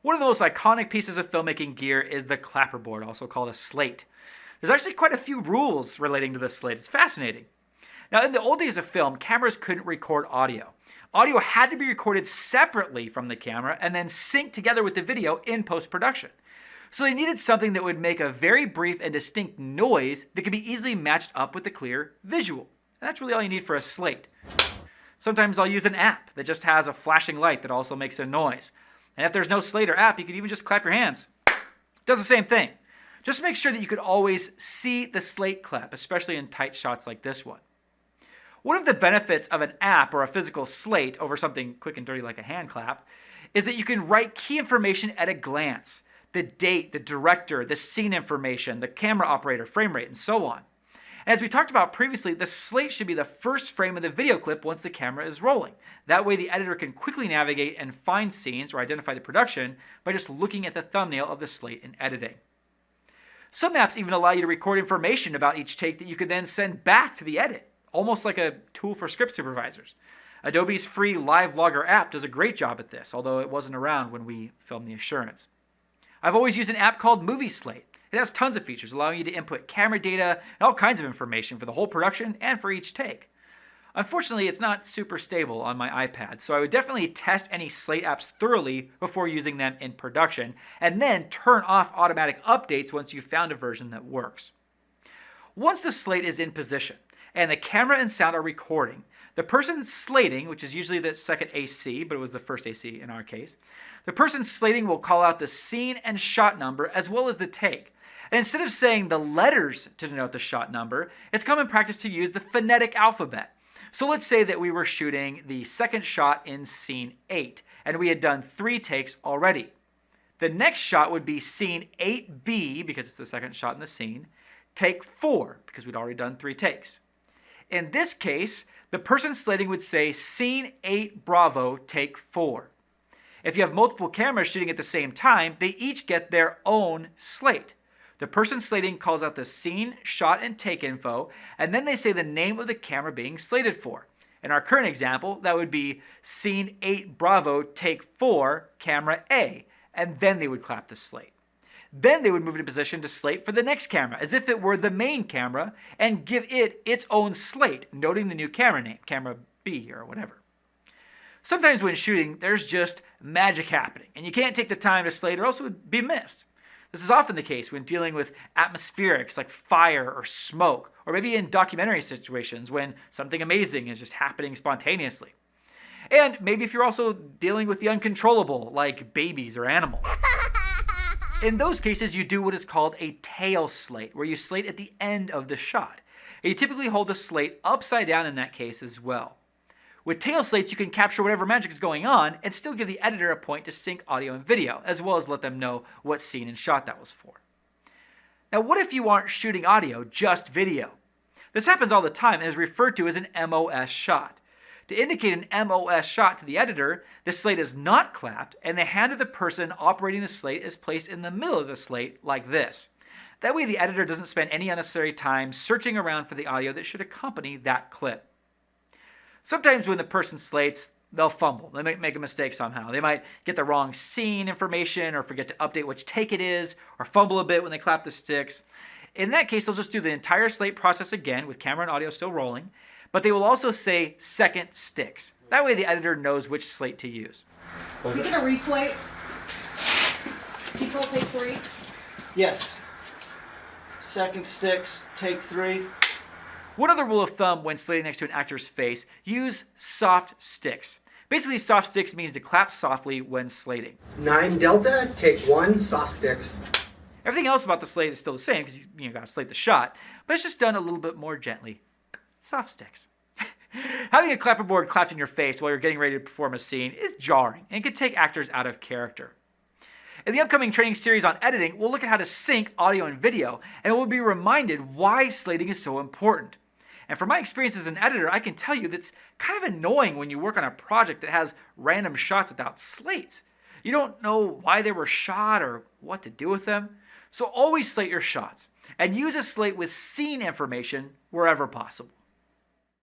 One of the most iconic pieces of filmmaking gear is the clapperboard, also called a slate. There's actually quite a few rules relating to the slate. It's fascinating. Now, in the old days of film, cameras couldn't record audio. Audio had to be recorded separately from the camera and then synced together with the video in post-production. So they needed something that would make a very brief and distinct noise that could be easily matched up with the clear visual. And that's really all you need for a slate. Sometimes I'll use an app that just has a flashing light that also makes a noise. And if there's no slate or app, you can even just clap your hands. It does the same thing. Just make sure that you could always see the slate clap, especially in tight shots like this one. One of the benefits of an app or a physical slate over something quick and dirty like a hand clap is that you can write key information at a glance. The date, the director, the scene information, the camera operator, frame rate, and so on. And as we talked about previously, the slate should be the first frame of the video clip once the camera is rolling. That way the editor can quickly navigate and find scenes or identify the production by just looking at the thumbnail of the slate in editing. Some apps even allow you to record information about each take that you can then send back to the edit, almost like a tool for script supervisors. Adobe's free Live Logger app does a great job at this, although it wasn't around when we filmed The Assurance. I've always used an app called Movie Slate. It has tons of features, allowing you to input camera data and all kinds of information for the whole production and for each take. Unfortunately, it's not super stable on my iPad, so I would definitely test any Slate apps thoroughly before using them in production, and then turn off automatic updates once you've found a version that works. Once the slate is in position, and the camera and sound are recording, the person slating, which is usually the second AC, but it was the first AC in our case, the person slating will call out the scene and shot number as well as the take. And instead of saying the letters to denote the shot number, it's common practice to use the phonetic alphabet. So let's say that we were shooting the second shot in scene 8, and we had done 3 takes already. The next shot would be scene 8B, because it's the second shot in the scene, take 4, because we'd already done 3 takes. In this case, the person slating would say scene 8 Bravo, take 4. If you have multiple cameras shooting at the same time, they each get their own slate. The person slating calls out the scene, shot, and take info, and then they say the name of the camera being slated for. In our current example, that would be scene 8 Bravo, take 4, camera A, and then they would clap the slate. Then they would move into position to slate for the next camera, as if it were the main camera, and give it its own slate, noting the new camera name, camera B or whatever. Sometimes when shooting, there's just magic happening, and you can't take the time to slate or else it would be missed. This is often the case when dealing with atmospherics like fire or smoke, or maybe in documentary situations when something amazing is just happening spontaneously. And maybe if you're also dealing with the uncontrollable, like babies or animals. In those cases, you do what is called a tail slate, where you slate at the end of the shot. And you typically hold the slate upside down in that case as well. With tail slates, you can capture whatever magic is going on and still give the editor a point to sync audio and video, as well as let them know what scene and shot that was for. Now, what if you aren't shooting audio, just video? This happens all the time and is referred to as an MOS shot. To indicate an MOS shot to the editor, the slate is not clapped, and the hand of the person operating the slate is placed in the middle of the slate like this. That way the editor doesn't spend any unnecessary time searching around for the audio that should accompany that clip. Sometimes when the person slates, they'll fumble. They might make a mistake somehow. They might get the wrong scene information or forget to update which take it is, or fumble a bit when they clap the sticks. In that case, they'll just do the entire slate process again with camera and audio still rolling, but they will also say second sticks. That way the editor knows which slate to use. Are you gonna reslate? Control take 3? Yes. Second sticks, take 3. One other rule of thumb when slating next to an actor's face, use soft sticks. Basically, soft sticks means to clap softly when slating. 9 Delta, take 1, soft sticks. Everything else about the slate is still the same because you gotta slate the shot, but it's just done a little bit more gently. Soft sticks. Having a clapperboard clapped in your face while you're getting ready to perform a scene is jarring and can take actors out of character. In the upcoming training series on editing, we'll look at how to sync audio and video, and we'll be reminded why slating is so important. And from my experience as an editor, I can tell you that's kind of annoying when you work on a project that has random shots without slates. You don't know why they were shot or what to do with them. So always slate your shots and use a slate with scene information wherever possible.